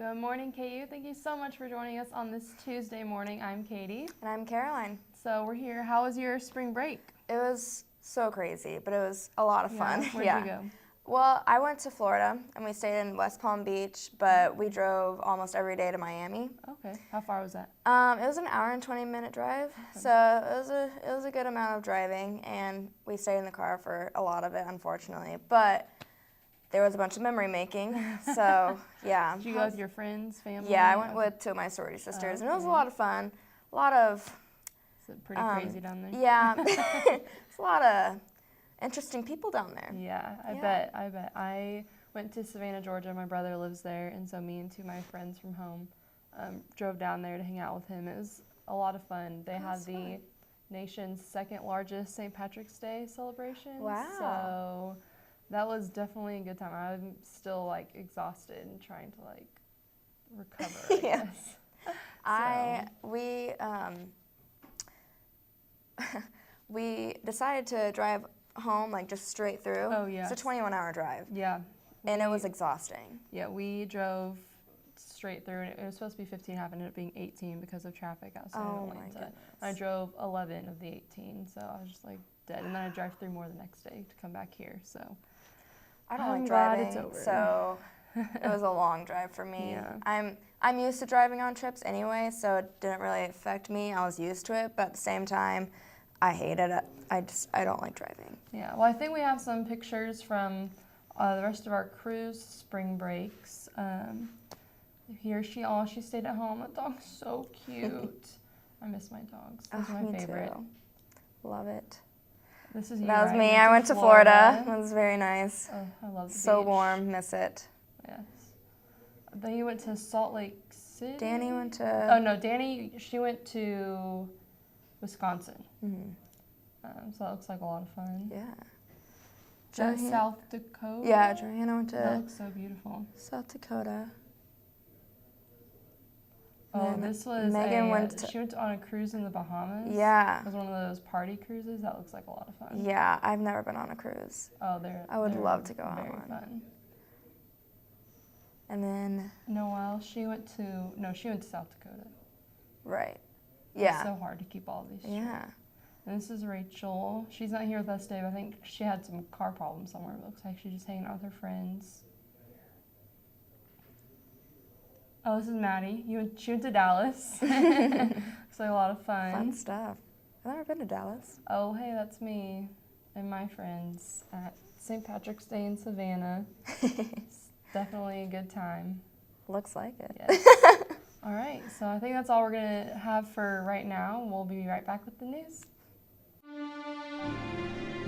Good morning, KU. Thank you so much for joining us on this Tuesday morning. I'm Katie. And I'm Caroline. So we're here. How was your spring break? It was so crazy, but it was a lot of fun. Where'd you go? Well, I went to Florida, and we stayed in West Palm Beach, but we drove almost every day to Miami. Okay. How far was that? It was an hour and 20-minute drive, so it was a good amount of driving, and we stayed in the car for a lot of it, unfortunately. But there was a bunch of memory making, so yeah. Did you go with your friends, family? Yeah, I went with two of my sorority sisters, and it was a lot of fun. A lot of... Is it pretty crazy down there? Yeah. It's a lot of interesting people down there. Yeah, I bet. I went to Savannah, Georgia. My brother lives there, and so me and two of my friends from home drove down there to hang out with him. It was a lot of fun. They had the nation's second largest St. Patrick's Day celebration. Wow. So that was definitely a good time. I'm still exhausted and trying to recover, I guess. We decided to drive home just straight through. Oh, yeah. It's a 21-hour drive. Yeah. And it was exhausting. Yeah, we drove straight through, and it was supposed to be 15, half, ended up being 18 because of traffic outside of Atlanta. I drove 11 of the 18, so I was just dead. And then I drive through more the next day to come back here, so I don't I'm like glad driving, it's over. so it was a long drive for me. Yeah. I'm used to driving on trips anyway, so it didn't really affect me. I was used to it, but at the same time, I hated it. I don't like driving. Yeah, well, I think we have some pictures from the rest of our cruise spring breaks. Here she stayed at home. That dog's so cute. I miss my dogs. Those are my favorite. Too. Love it. This is you, That was right? me. I went to Florida. It was very nice. Oh, I love the So beach. warm. Miss it. Yes. Then you went to Salt Lake City? Danny went to... Oh, no, she went to Wisconsin. Mm-hmm. So that looks like a lot of fun. Yeah. Is that South Dakota? Yeah, Joanna went to... That looks so beautiful. South Dakota. Oh, this was Megan she went on a cruise in the Bahamas. Yeah. It was one of those party cruises. That looks like a lot of fun. Yeah, I've never been on a cruise. Oh, I would love to go on very one. Fun. And then... Noelle, she went to South Dakota. Right. Yeah. It's so hard to keep all these straight. Yeah. And this is Rachel. She's not here with us today, but I think she had some car problems somewhere. It looks like she's just hanging out with her friends. Oh, this is Maddie. She went to Dallas. Looks like a lot of fun. Fun stuff. I've never been to Dallas. Oh, hey, that's me and my friends at St. Patrick's Day in Savannah. It's definitely a good time. Looks like it. Yes. All right, so I think that's all we're going to have for right now. We'll be right back with the news.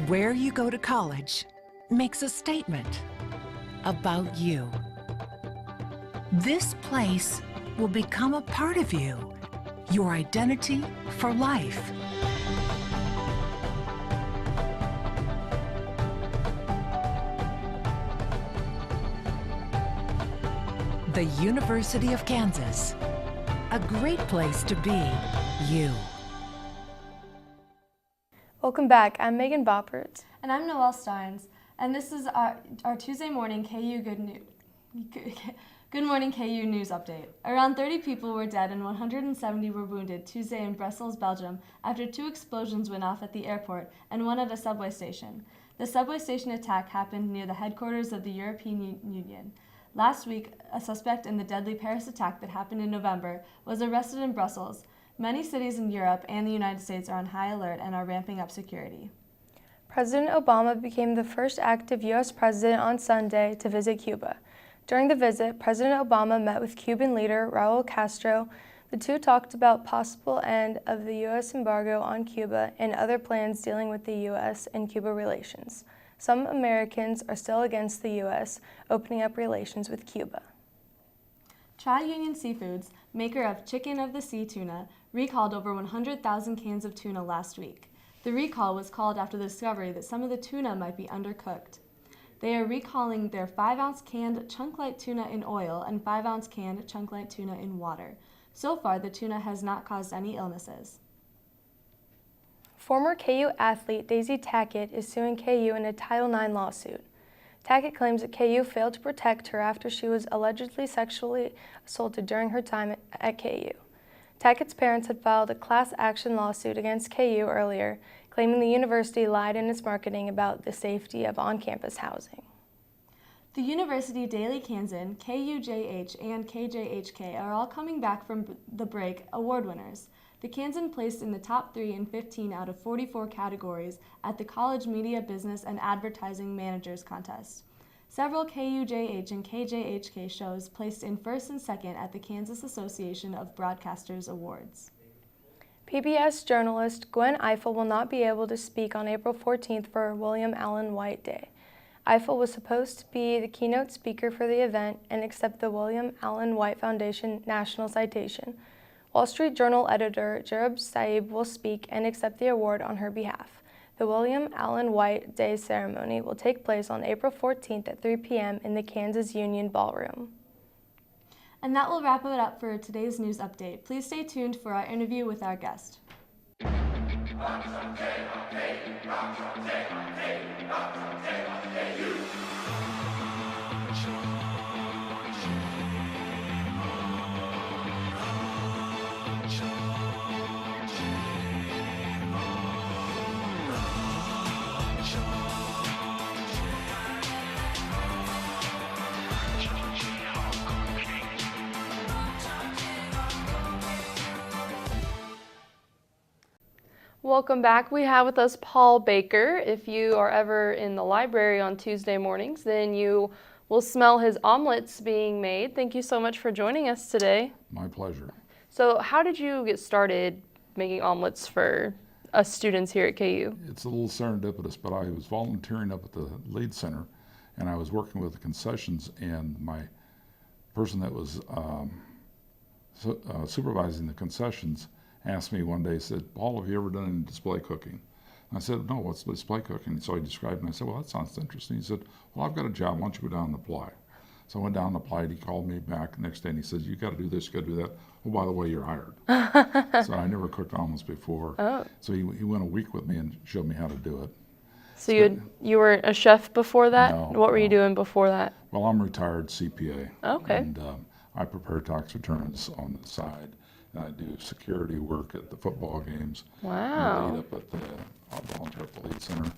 Where you go to college makes a statement about you. This place will become a part of you, your identity for life. The University of Kansas, a great place to be you. Welcome back. I'm Megan Boppert. And I'm Noelle Starnes, and this is our Tuesday morning KU Good Morning KU News Update. Around 30 people were dead and 170 were wounded Tuesday in Brussels, Belgium, after 2 explosions went off at the airport and 1 at a subway station. The subway station attack happened near the headquarters of the European Union. Last week, a suspect in the deadly Paris attack that happened in November was arrested in Brussels. Many cities in Europe and the United States are on high alert and are ramping up security. President Obama became the first active U.S. president on Sunday to visit Cuba. During the visit, President Obama met with Cuban leader Raul Castro. The two talked about possible end of the U.S. embargo on Cuba and other plans dealing with the U.S. and Cuba relations. Some Americans are still against the U.S. opening up relations with Cuba. Tri-Union Seafoods, maker of Chicken of the Sea tuna, recalled over 100,000 cans of tuna last week. The recall was called after the discovery that some of the tuna might be undercooked. They are recalling their 5-ounce canned chunk light tuna in oil and 5-ounce canned chunk light tuna in water. So far, the tuna has not caused any illnesses. Former KU athlete Daisy Tackett is suing KU in a Title IX lawsuit. Tackett claims that KU failed to protect her after she was allegedly sexually assaulted during her time at KU. Tackett's parents had filed a class action lawsuit against KU earlier, claiming the university lied in its marketing about the safety of on-campus housing. The University Daily Kansan, KUJH, and KJHK are all coming back from the break award winners. The Kansan placed in the top 3 in 15 out of 44 categories at the College Media Business and Advertising Managers Contest. Several KUJH and KJHK shows placed in first and second at the Kansas Association of Broadcasters Awards. PBS journalist Gwen Ifill will not be able to speak on April 14th for William Allen White Day. Ifill was supposed to be the keynote speaker for the event and accept the William Allen White Foundation National Citation. Wall Street Journal editor Jareb Saib will speak and accept the award on her behalf. The William Allen White Day ceremony will take place on April 14th at 3 p.m. in the Kansas Union Ballroom. And that will wrap it up for today's news update. Please stay tuned for our interview with our guest. Welcome back. We have with us Paul Baker. If you are ever in the library on Tuesday mornings, then you will smell his omelets being made. Thank you so much for joining us today. My pleasure. So how did you get started making omelets for us students here at KU? It's a little serendipitous, but I was volunteering up at the Lead Center, and I was working with the concessions, and my person that was supervising the concessions asked me one day, said, "Paul, have you ever done any display cooking?" And I said, "No, what's display cooking?" So he described it, and I said, "Well, that sounds interesting." He said, "Well, I've got a job. Why don't you go down and apply?" So I went down and applied. He called me back the next day, and he says, "You got to do this, you got to do that. Oh, by the way, you're hired." So I never cooked omelets before. Oh. So he went a week with me and showed me how to do it. So you were a chef before that? No, What were you no. doing before that? Well, I'm retired CPA. Okay. And I prepare tax returns on the side. And I do security work at the football games. Wow. And lead up at the volunteer at the Lead Center.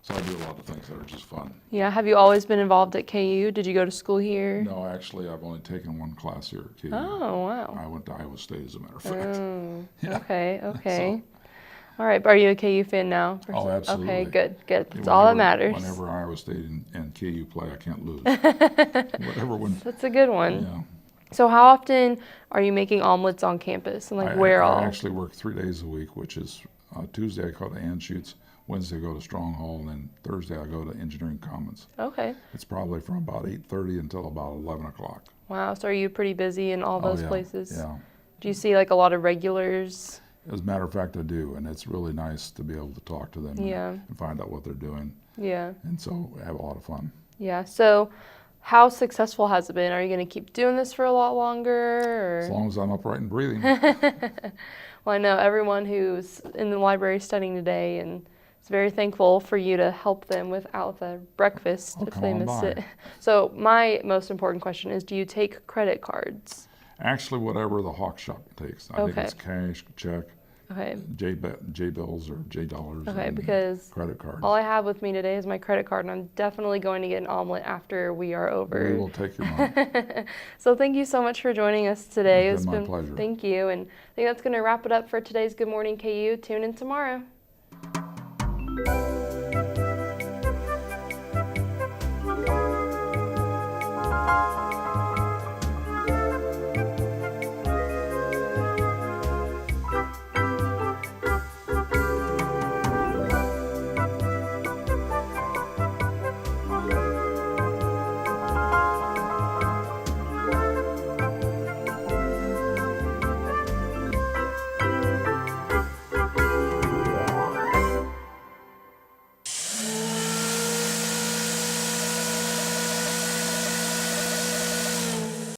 So I do a lot of things that are just fun. Yeah, have you always been involved at KU? Did you go to school here? No, actually, I've only taken one class here at KU. Oh, wow. I went to Iowa State, as a matter of fact. Oh, Yeah. okay. All right, but are you a KU fan now? Oh, absolutely. Okay, good. That's all that matters. Whenever Iowa State and KU play, I can't lose. Whatever wins. That's a good one. Yeah. So how often are you making omelets on campus, and where all? I actually work 3 days a week, which is Tuesday I go to Anschutz, Wednesday I go to Strong Hall, and then Thursday I go to Engineering Commons. Okay. It's probably from about 8:30 until about 11 o'clock. Wow, so are you pretty busy in all those yeah, places? Yeah. Do you see a lot of regulars? As a matter of fact, I do, and it's really nice to be able to talk to them and find out what they're doing. Yeah. And so we have a lot of fun. Yeah, so how successful has it been? Are you going to keep doing this for a lot longer? Or? As long as I'm upright and breathing. Well, I know everyone who's in the library studying today, and is very thankful for you to help them without the breakfast if come they on miss by. it. So my most important question is, do you take credit cards? Actually, whatever the Hawk Shop takes. I think Okay. it's cash, check, Okay. J-bills or J-dollars. Okay, and because credit cards. all I have with me today is my credit card, and I'm definitely going to get an omelet after we are over. We will take your money. So thank you so much for joining us today. It's been my pleasure. Thank you, and I think that's going to wrap it up for today's Good Morning KU. Tune in tomorrow.